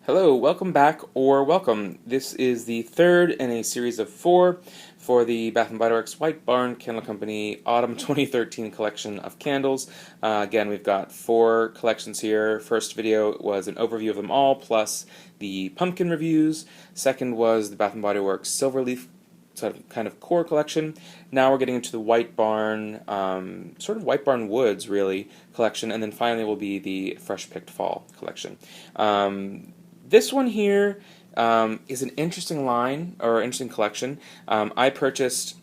Hello, welcome back, or welcome. This is the third in a series of four for the Bath & Body Works White Barn Candle Company Autumn 2013 collection of candles. Again, we've got four collections here. First video was an overview of them all, plus the pumpkin reviews. Second was the Bath & Body Works Silver Leaf sort of kind of core collection. Now we're getting into the White Barn, sort of White Barn Woods, really, collection, and then finally will be the Fresh Picked Fall collection. This one here is an interesting line, or interesting collection. I purchased,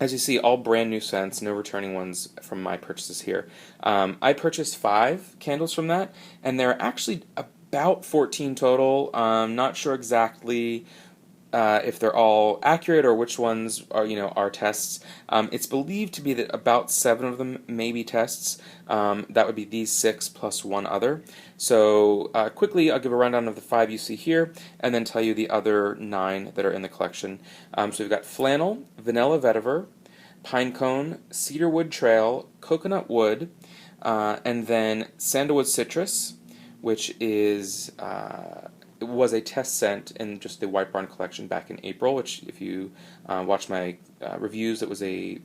as you see, all brand new scents, no returning ones from my purchases here. I purchased 5 candles from that, and there are actually about 14 total. Not sure exactly if they're all accurate or which ones are tests. It's believed to be that about 7 of them may be tests. That would be these 6 plus one other. So quickly, I'll give a rundown of the 5 you see here, and then tell you the other 9 that are in the collection. So we've got Flannel, Vanilla Vetiver, Pinecone, Cedarwood Trail, Coconut Wood, and then Sandalwood Citrus, which is it was a test scent in just the White Barn collection back in April, which if you watched my reviews, it was a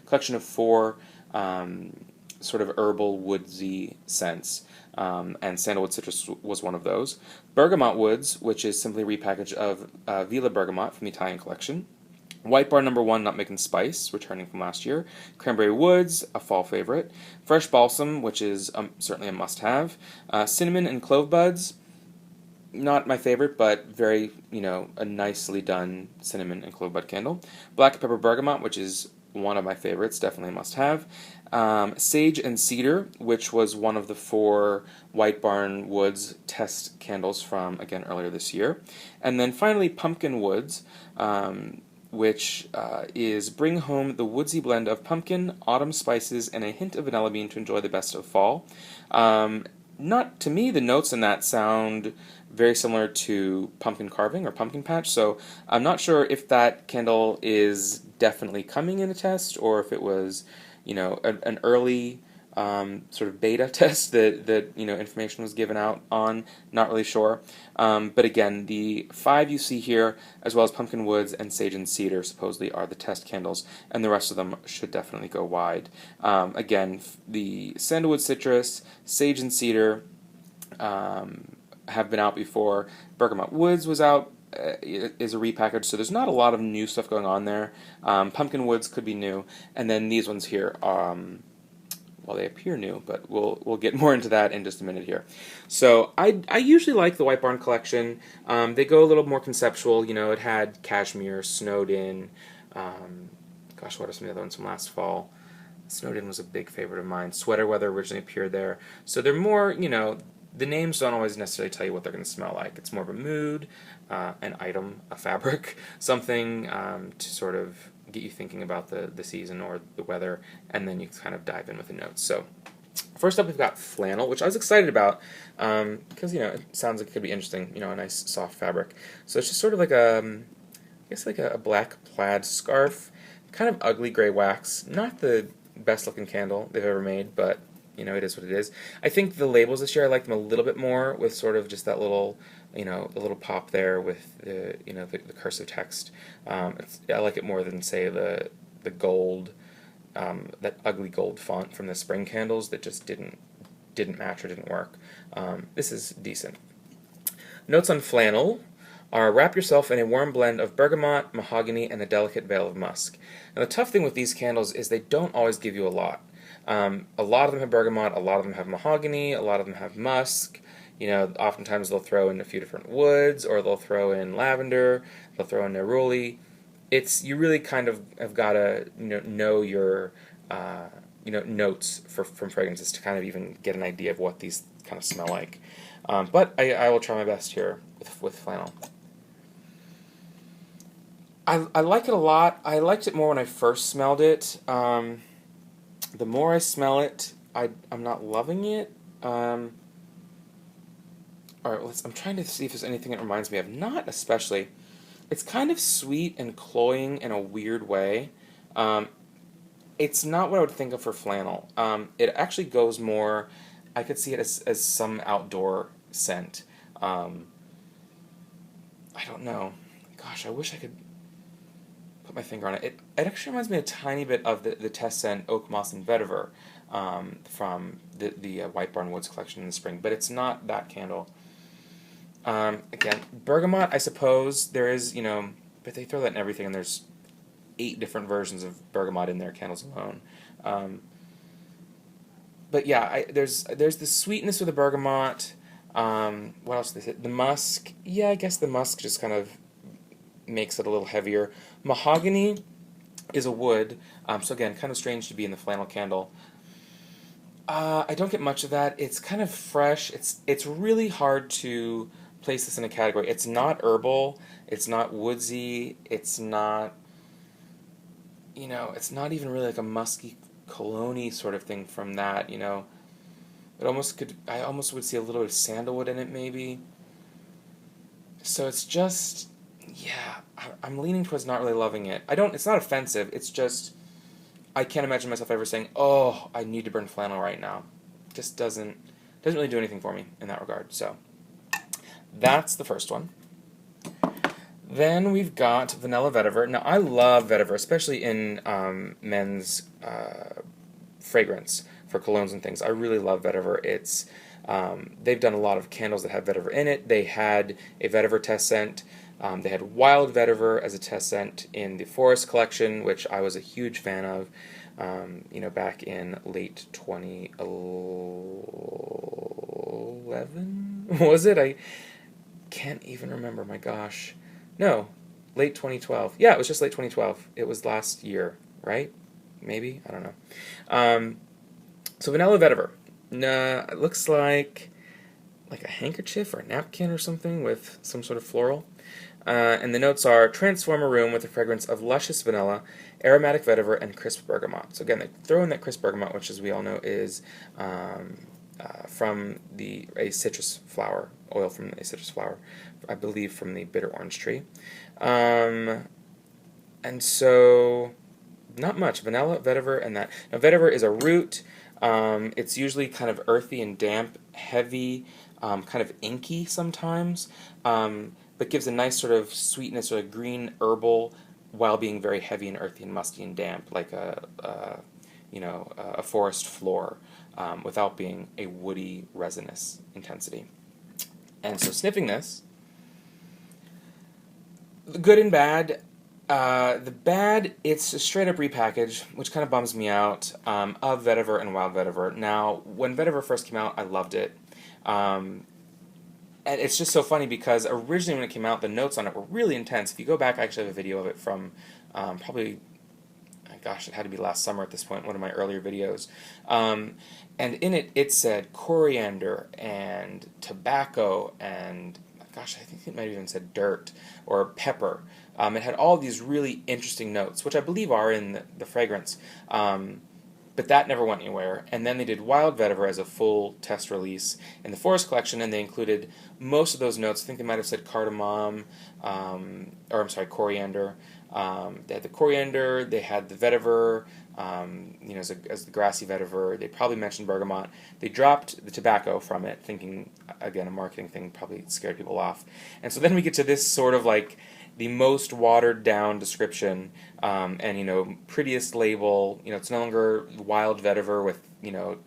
collection of 4 sort of herbal woodsy scents, and Sandalwood Citrus was one of those. Bergamot Woods, which is simply a repackage of Villa Bergamot from the Italian collection. White Barn number 1, Nutmeg and Spice, returning from last year. Cranberry Woods, a fall favorite. Fresh Balsam, which is certainly a must-have. Cinnamon and Clove Buds, not my favorite, but very, a nicely done cinnamon and clove bud candle. Black Pepper Bergamot, which is one of my favorites, definitely a must-have. Sage and Cedar, which was one of the 4 White Barn Woods test candles from, again, earlier this year. And then finally, Pumpkin Woods, which is bring home the woodsy blend of pumpkin, autumn spices, and a hint of vanilla bean to enjoy the best of fall. Not to me, the notes in that sound very similar to pumpkin carving or pumpkin patch, so I'm not sure if that candle is definitely coming in a test or if it was, an early sort of beta test that information was given out on. Not really sure. But again, the 5 you see here, as well as Pumpkin Woods and Sage and Cedar, supposedly are the test candles, and the rest of them should definitely go wide. Again, the Sandalwood Citrus, Sage and Cedar have been out before. Bergamot Woods was out. Is a repackage, so there's not a lot of new stuff going on there. Pumpkin Woods could be new, and then these ones here, well, they appear new, but we'll get more into that in just a minute here. So I usually like the White Barn collection. They go a little more conceptual. It had Cashmere, Snowed In. Gosh, what are some of the other ones from last fall? Snowed In was a big favorite of mine. Sweater Weather originally appeared there. So they're more, the names don't always necessarily tell you what they're going to smell like. It's more of a mood, an item, a fabric, something to sort of get you thinking about the season or the weather, and then you kind of dive in with the notes. So first up, we've got Flannel, which I was excited about because, it sounds like it could be interesting, a nice soft fabric. So it's just sort of like I guess like a black plaid scarf, kind of ugly gray wax, not the best looking candle they've ever made, but it is what it is. I think the labels this year, I like them a little bit more with sort of just that little, a little pop there with the cursive text. I like it more than, say, the gold, that ugly gold font from the spring candles that just didn't match or didn't work. This is decent. Notes on Flannel are wrap yourself in a warm blend of bergamot, mahogany, and a delicate veil of musk. Now the tough thing with these candles is they don't always give you a lot. A lot of them have bergamot, a lot of them have mahogany, a lot of them have musk. Oftentimes they'll throw in a few different woods, or they'll throw in lavender, they'll throw in neroli. You really kind of have got to know your notes from fragrances to kind of even get an idea of what these kind of smell like. But I will try my best here with Flannel. I like it a lot. I liked it more when I first smelled it. The more I smell it, I'm not loving it. Alright, I'm trying to see if there's anything it reminds me of. Not especially. It's kind of sweet and cloying in a weird way. It's not what I would think of for Flannel. It actually goes more, I could see it as some outdoor scent. I don't know. Gosh, I wish I could put my finger on it. It actually reminds me a tiny bit of the test scent Oak Moss and Vetiver from the White Barn Woods collection in the spring, but it's not that candle. Again, bergamot, I suppose there is, but they throw that in everything, and there's 8 different versions of bergamot in their candles alone. But yeah, there's the sweetness of the bergamot. What else did they say? The musk. Yeah, I guess the musk just kind of makes it a little heavier. Mahogany is a wood, so again, kind of strange to be in the flannel candle. I don't get much of that. It's kind of fresh. It's really hard to place this in a category. It's not herbal. It's not woodsy. It's not, it's not even really like a musky cologne sort of thing from that. It almost could. I almost would see a little bit of sandalwood in it, maybe. So it's just, yeah. I'm leaning towards not really loving it. I don't. It's not offensive. It's just, I can't imagine myself ever saying, "Oh, I need to burn flannel right now." Just doesn't really do anything for me in that regard. So that's the first one. Then we've got vanilla vetiver. Now I love vetiver, especially in men's fragrance for colognes and things. I really love vetiver. It's they've done a lot of candles that have vetiver in it. They had a vetiver test scent. They had wild vetiver as a test scent in the forest collection, which I was a huge fan of. Back in late 2011, was it? I can't even remember. My gosh, no, late 2012. Yeah, it was just late 2012. It was last year, right? Maybe, I don't know. So vanilla vetiver. Nah, it looks like a handkerchief or a napkin or something with some sort of floral. And the notes are, transform a room with the fragrance of luscious vanilla, aromatic vetiver, and crisp bergamot. So again, they throw in that crisp bergamot, which, as we all know, is from a citrus flower, oil from a citrus flower, I believe from the bitter orange tree. And so, not much. Vanilla, vetiver, and that. Now, vetiver is a root. It's usually kind of earthy and damp, heavy, kind of inky sometimes, but gives a nice sort of sweetness or a green herbal while being very heavy and earthy and musky and damp, like a forest floor, without being a woody resinous intensity. And so sniffing this, the good and bad. The bad, it's a straight up repackage, which kind of bums me out, of Vetiver and Wild Vetiver. Now, when Vetiver first came out, I loved it. And it's just so funny because originally when it came out, the notes on it were really intense. If you go back, I actually have a video of it from probably, gosh, it had to be last summer at this point, one of my earlier videos. And in it, it said coriander and tobacco and, gosh, I think it might have even said dirt or pepper. It had all these really interesting notes, which I believe are in the fragrance. But that never went anywhere. And then they did Wild Vetiver as a full test release in the Forest Collection, and they included most of those notes. I think they might have said cardamom, coriander. They had the coriander, they had the vetiver, as the grassy vetiver. They probably mentioned bergamot. They dropped the tobacco from it, thinking, again, a marketing thing, probably scared people off. And so then we get to this sort of like the most watered down description, and prettiest label. It's no longer wild vetiver with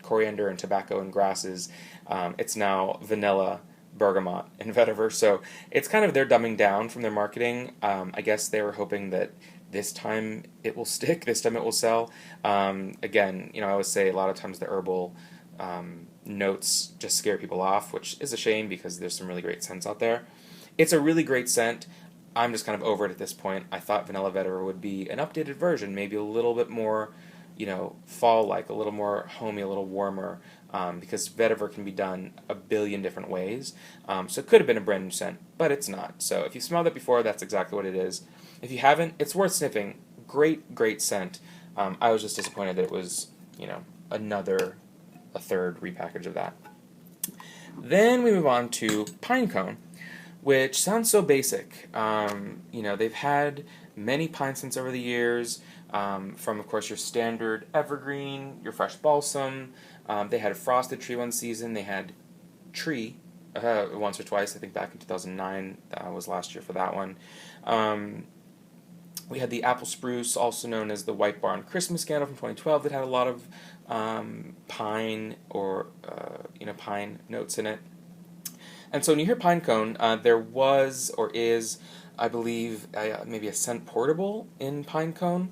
coriander and tobacco and grasses. It's now vanilla, bergamot, and vetiver. So it's kind of they're dumbing down from their marketing. I guess they were hoping that this time it will stick. This time it will sell. Again, I always say a lot of times the herbal notes just scare people off, which is a shame because there's some really great scents out there. It's a really great scent. I'm just kind of over it at this point. I thought Vanilla Vetiver would be an updated version, maybe a little bit more, fall-like, a little more homey, a little warmer, because Vetiver can be done a billion different ways. So it could have been a brand new scent, but it's not. So if you smelled it before, that's exactly what it is. If you haven't, it's worth sniffing. Great, great scent. I was just disappointed that it was, a third repackage of that. Then we move on to Pinecone, which sounds so basic. They've had many pine scents over the years, from, of course, your standard evergreen, your fresh balsam. They had a frosted tree one season. They had tree once or twice. I think back in 2009 was last year for that one. We had the apple spruce, also known as the White Barn Christmas candle from 2012, that had a lot of pine or pine notes in it. And so when you hear Pinecone, there was or is, I believe, maybe a scent portable in Pinecone,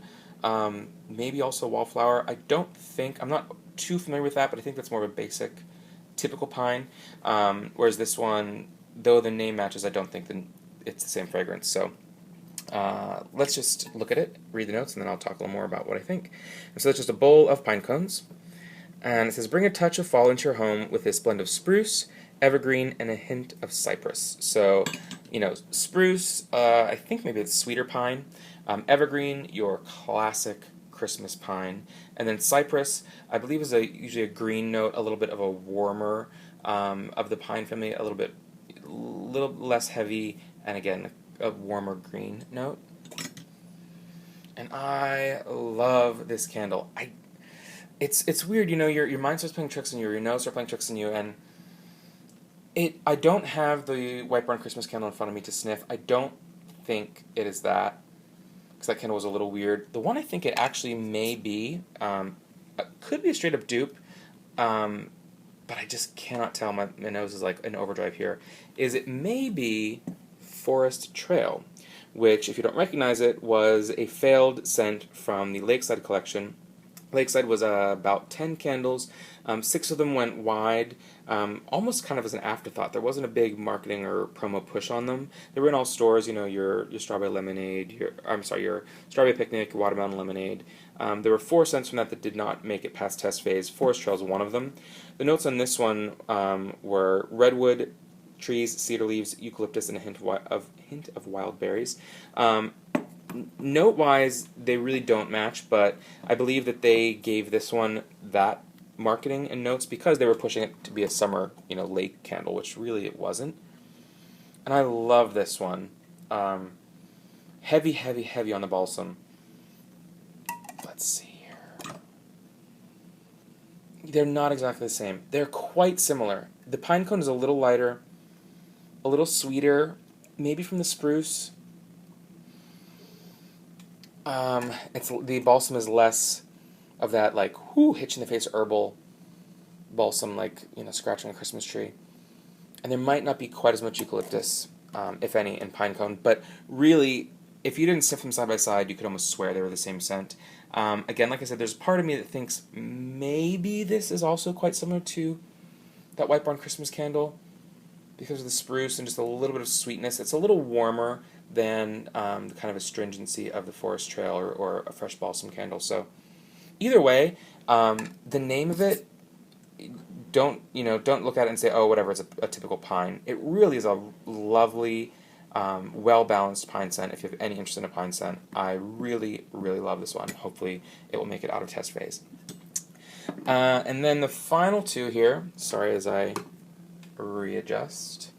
maybe also wallflower. I'm not too familiar with that, but I think that's more of a basic, typical pine. Whereas this one, though the name matches, I don't think it's the same fragrance. So let's just look at it, read the notes, and then I'll talk a little more about what I think. And so it's just a bowl of pine cones. And it says, bring a touch of fall into your home with this blend of spruce, evergreen, and a hint of cypress. So, spruce, I think maybe it's sweeter pine. Evergreen, your classic Christmas pine. And then cypress, I believe, is usually a green note, a little bit of a warmer of the pine family, a little less heavy, and again, a warmer green note. And I love this candle. It's weird, your mind starts playing tricks on you, or your nose starts playing tricks on you, and I don't have the White Barn Christmas candle in front of me to sniff. I don't think it is that, because that candle was a little weird. The one I think it actually may be, could be a straight up dupe, but I just cannot tell. My nose is like an overdrive here. It may be Forest Trail, which, if you don't recognize it, was a failed scent from the Lakeside collection. Lakeside was about 10 candles. 6 of them went wide, almost kind of as an afterthought. There wasn't a big marketing or promo push on them. They were in all stores, your strawberry lemonade, your strawberry picnic, your watermelon lemonade. There were 4 scents from that did not make it past test phase. Forest Trail is one of them. The notes on this one were redwood, trees, cedar leaves, eucalyptus, and a hint of wild berries. Note-wise, they really don't match, but I believe that they gave this one that marketing and notes because they were pushing it to be a summer, lake candle, which really it wasn't. And I love this one. Heavy, heavy, heavy on the balsam. Let's see here. They're not exactly the same. They're quite similar. The Pinecone is a little lighter, a little sweeter, maybe from the spruce. The balsam is less of that hitch in the face herbal balsam, scratching a Christmas tree. And there might not be quite as much eucalyptus, if any, in Pinecone. But really, if you didn't sniff them side by side, you could almost swear they were the same scent. Again, like I said, there's a part of me that thinks maybe this is also quite similar to that White Barn Christmas candle because of the spruce and just a little bit of sweetness. It's a little warmer than the kind of astringency of the Forest Trail or a fresh balsam candle. So either way, the name of it, don't look at it and say, oh, whatever, it's a typical pine. It really is a lovely, well-balanced pine scent. If you have any interest in a pine scent, I really, really love this one. Hopefully it will make it out of test phase. And then the final 2 here, sorry as I readjust.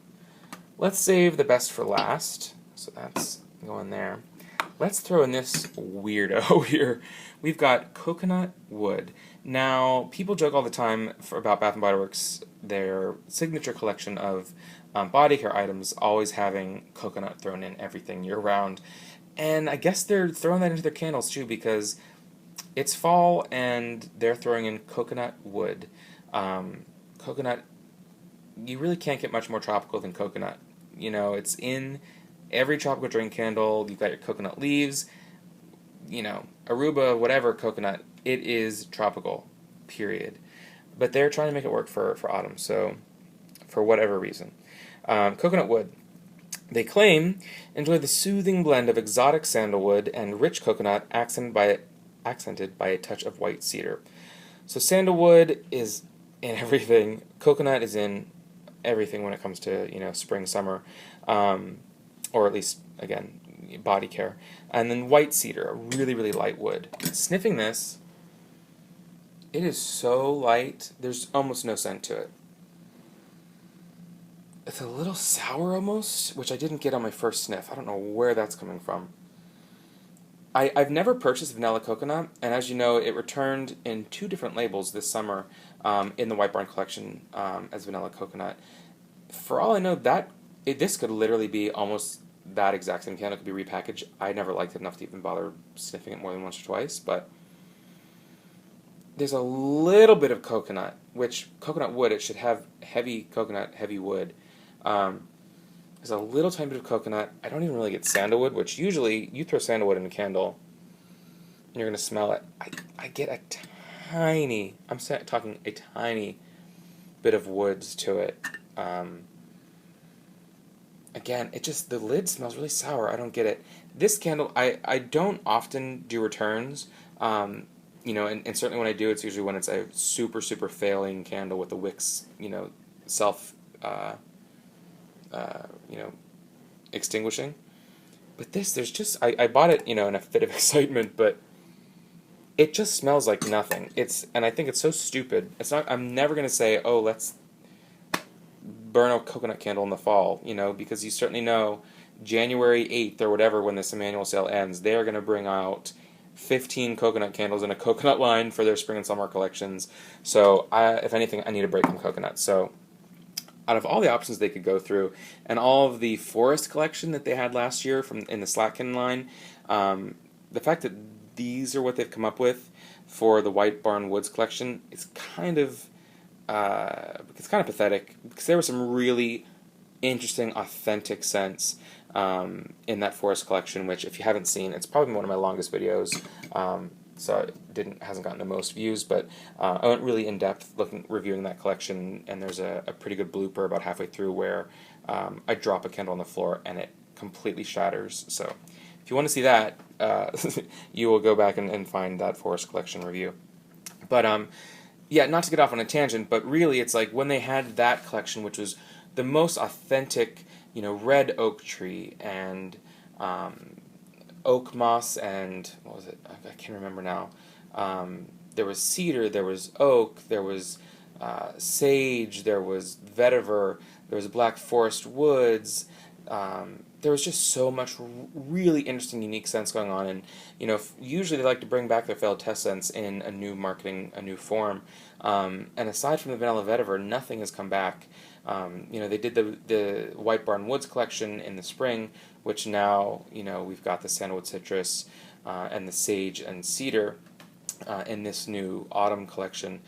Let's save the best for last. So that's going there. Let's throw in this weirdo here. We've got coconut wood. Now, people joke all the time about Bath & Body Works, their signature collection of body care items, always having coconut thrown in everything year-round. And I guess they're throwing that into their candles, too, because it's fall and they're throwing in coconut wood. Coconut, you really can't get much more tropical than coconut. It's in every tropical drink candle. You've got your coconut leaves, Aruba, whatever coconut. It is tropical, period. But they're trying to make it work for autumn, so for whatever reason. Coconut wood. They claim, enjoy the soothing blend of exotic sandalwood and rich coconut accented by a touch of white cedar. So sandalwood is in everything. Coconut is in everything when it comes to, spring, summer. Or at least, again, body care. And then white cedar, a really, really light wood. Sniffing this, it is so light, there's almost no scent to it. It's a little sour almost, which I didn't get on my first sniff. I don't know where that's coming from. I've never purchased vanilla coconut, and as you know, it returned in 2 different labels this summer in the White Barn collection as vanilla coconut. for all I know, this could literally be almost that exact same candle. It could be repackaged. I never liked it enough to even bother sniffing it more than once or twice, but there's a little bit of coconut, which coconut wood, it should have heavy coconut, heavy wood. There's a little tiny bit of coconut. I don't even really get sandalwood, which usually you throw sandalwood in a candle and you're going to smell it. I get a tiny, talking a tiny bit of woods to it. Again, the lid smells really sour. I don't get it. This candle, I don't often do returns. And certainly when I do, it's usually when it's a super, super failing candle with the wicks, self, extinguishing. But there's just, I bought it, in a fit of excitement, but it just smells like nothing. And I think it's so stupid. I'm never going to say, oh, let's burn a coconut candle in the fall, because you certainly know January 8th or whatever, when this Emmanuel sale ends, they're going to bring out 15 coconut candles in a coconut line for their spring and summer collections. So if anything, I need a break from coconut. So out of all the options they could go through, and all of the forest collection that they had last year in the Slatkin line, the fact that these are what they've come up with for the White Barn Woods collection is kind of pathetic, because there were some really interesting, authentic scents in that forest collection, which, if you haven't seen, it's probably one of my longest videos, so it hasn't gotten the most views, but I went really in depth reviewing that collection, and there's a pretty good blooper about halfway through where I drop a candle on the floor and it completely shatters. So if you want to see that, you will go back and find that forest collection review. But yeah, not to get off on a tangent, but really it's like when they had that collection, which was the most authentic, red oak tree and oak moss and, what was it? I can't remember now. There was cedar, there was oak, there was sage, there was vetiver, there was black forest woods. There was just so much really interesting, unique scents going on, and usually they like to bring back their failed test scents in a new marketing, a new form. And aside from the vanilla vetiver, nothing has come back. They did the White Barn Woods collection in the spring, which now we've got the sandalwood citrus and the sage and cedar in this new autumn collection,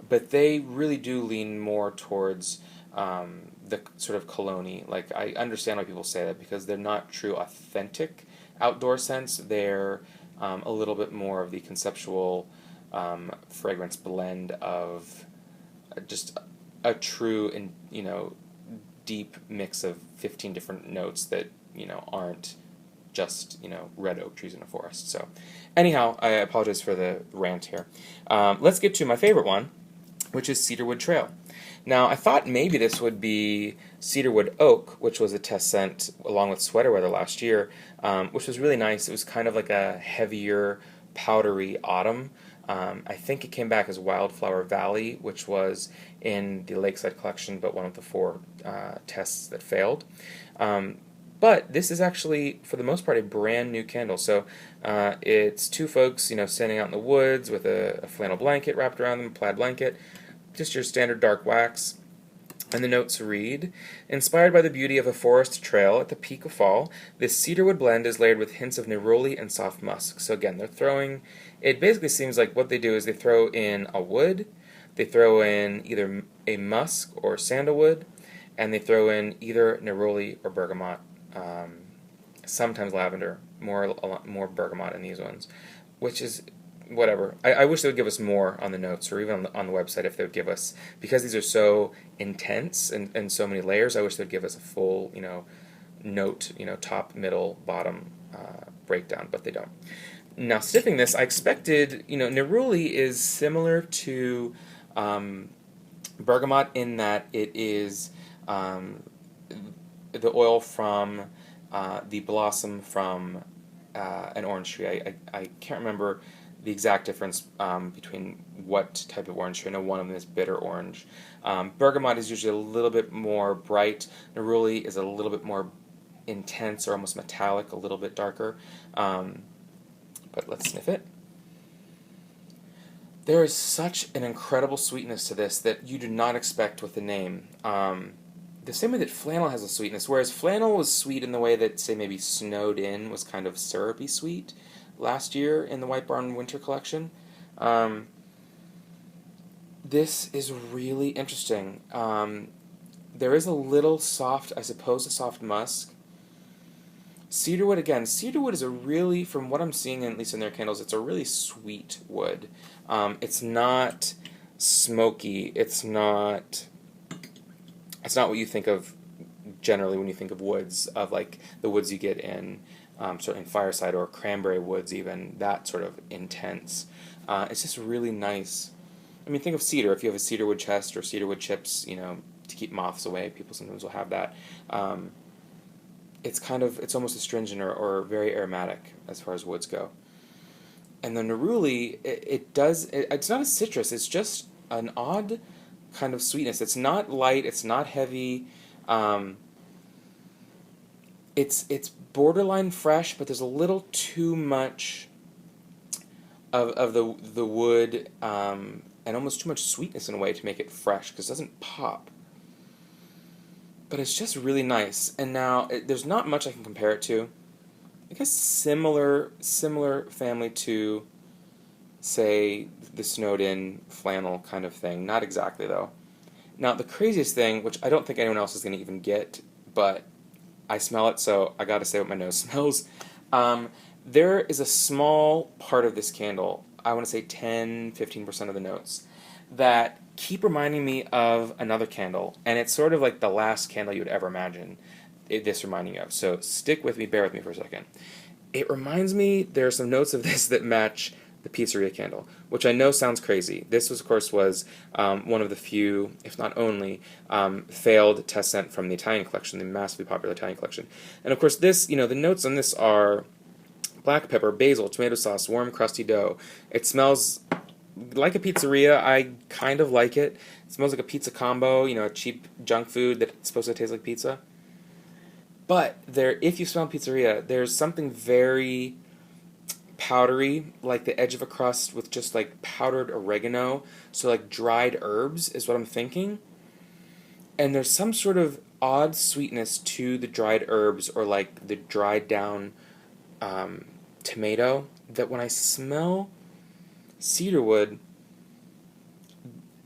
but they really do lean more towards the sort of cologne-y. Like, I understand why people say that, because they're not true authentic outdoor scents. They're a little bit more of the conceptual fragrance blend of just a true and deep mix of 15 different notes that aren't just red oak trees in a forest. So anyhow, I apologize for the rant here. Let's get to my favorite one, which is Cedarwood Trail. Now, I thought maybe this would be Cedarwood Oak, which was a test scent along with Sweater Weather last year, which was really nice. It was kind of like a heavier, powdery autumn. I think it came back as Wildflower Valley, which was in the Lakeside collection, but one of the 4 tests that failed. But this is actually, for the most part, a brand new candle. So it's 2 folks, standing out in the woods with a flannel blanket wrapped around them, a plaid blanket, just your standard dark wax. And the notes read, inspired by the beauty of a forest trail at the peak of fall, this cedarwood blend is layered with hints of neroli and soft musk. So again, it basically seems like what they do is they throw in a wood, they throw in either a musk or sandalwood, and they throw in either neroli or bergamot, sometimes lavender, a lot more bergamot in these ones, which is whatever. I wish they would give us more on the notes, or even on the website, if they would give us, because these are so intense and so many layers, I wish they would give us a full, note, top, middle, bottom breakdown, but they don't. Now, sniffing this, I expected, neroli is similar to bergamot in that it is the oil from the blossom from an orange tree. I can't remember the exact difference between what type of orange tree. I know one of them is bitter orange. Bergamot is usually a little bit more bright. Neroli is a little bit more intense or almost metallic, a little bit darker. But let's sniff it. There is such an incredible sweetness to this that you do not expect with the name. the same way that Flannel has a sweetness, whereas Flannel was sweet in the way that, say, maybe Snowed In was kind of syrupy sweet last year in the White Barn Winter Collection. This is really interesting. There is a little soft, I suppose, a soft musk. Cedarwood, again, cedarwood is a really, from what I'm seeing, at least in their candles, it's a really sweet wood. It's not smoky. It's not what you think of generally when you think of woods, of like the woods you get in certainly fireside or cranberry woods, even that sort of intense. It's just really nice. I mean, think of cedar. If you have a cedarwood chest or cedarwood chips, to keep moths away, people sometimes will have that. It's almost astringent or very aromatic as far as woods go. And the neruli, it's not a citrus. It's just an odd kind of sweetness. It's not light. It's not heavy. It's borderline fresh, but there's a little too much of the wood and almost too much sweetness in a way to make it fresh, because it doesn't pop. But it's just really nice. And now there's not much I can compare it to. I guess similar family to, say, the Snowed-In Flannel kind of thing. Not exactly, though. Now, the craziest thing, which I don't think anyone else is going to even get, but I smell it, so I got to say what my nose smells. There is a small part of this candle, I want to say 10-15% of the notes, that keep reminding me of another candle, and it's sort of like the last candle you would ever imagine this reminding you of. So stick with me, bear with me for a second. It reminds me, there are some notes of this that match the pizzeria candle, which I know sounds crazy. This, of course, was one of the few, if not only, failed test scent from the Italian collection, the massively popular Italian collection. And of course, this, the notes on this are black pepper, basil, tomato sauce, warm, crusty dough. It smells like a pizzeria. I kind of like it. It smells like a pizza combo, a cheap junk food that's supposed to taste like pizza. But if you smell pizzeria, there's something very powdery, like the edge of a crust with just like powdered oregano. So like dried herbs is what I'm thinking. And there's some sort of odd sweetness to the dried herbs, or like the dried down tomato, that when I smell cedarwood,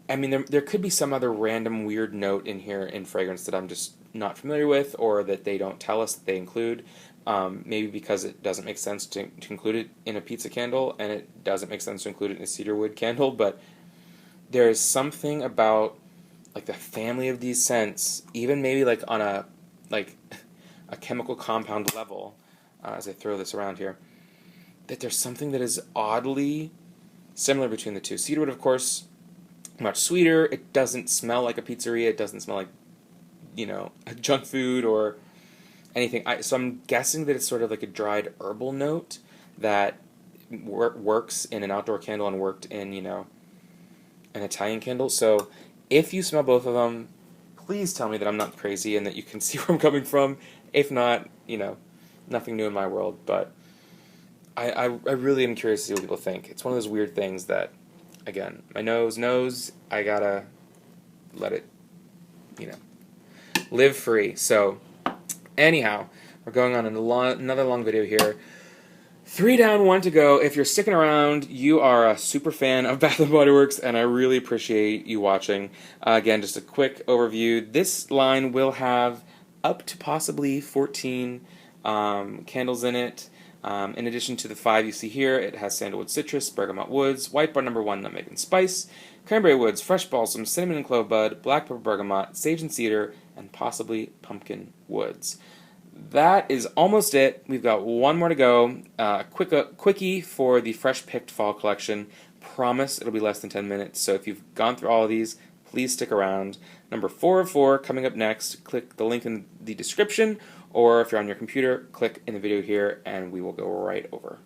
I mean, there could be some other random weird note in here in fragrance that I'm just not familiar with, or that they don't tell us that they include. Maybe because it doesn't make sense to include it in a pizza candle, and it doesn't make sense to include it in a cedarwood candle, but there is something about like the family of these scents, even maybe like on a chemical compound level, as I throw this around here, that there's something that is oddly similar between the two. Cedarwood, of course, much sweeter. It doesn't smell like a pizzeria. It doesn't smell like, a junk food or anything. So I'm guessing that it's sort of like a dried herbal note that works in an outdoor candle and worked in, an Italian candle. So if you smell both of them, please tell me that I'm not crazy and that you can see where I'm coming from. If not, nothing new in my world. But I really am curious to see what people think. It's one of those weird things that, again, my nose knows. I gotta let it, live free. So anyhow, we're going on another long video here. 3 down, 1 to go. If you're sticking around, you are a super fan of Bath & Body Works, and I really appreciate you watching. Again, just a quick overview. This line will have up to possibly 14 candles in it. In addition to the 5 you see here, it has sandalwood citrus, bergamot woods, white bar number 1, nutmeg and spice, cranberry woods, fresh balsam, cinnamon and clove bud, black pepper bergamot, sage and cedar, and possibly pumpkin woods. That is almost it. We've got one more to go. Quickie for the fresh picked fall collection. Promise it'll be less than 10 minutes. So if you've gone through all of these, please stick around. Number 4 of 4 coming up next. Click the link in the description, or if you're on your computer, click in the video here, and we will go right over.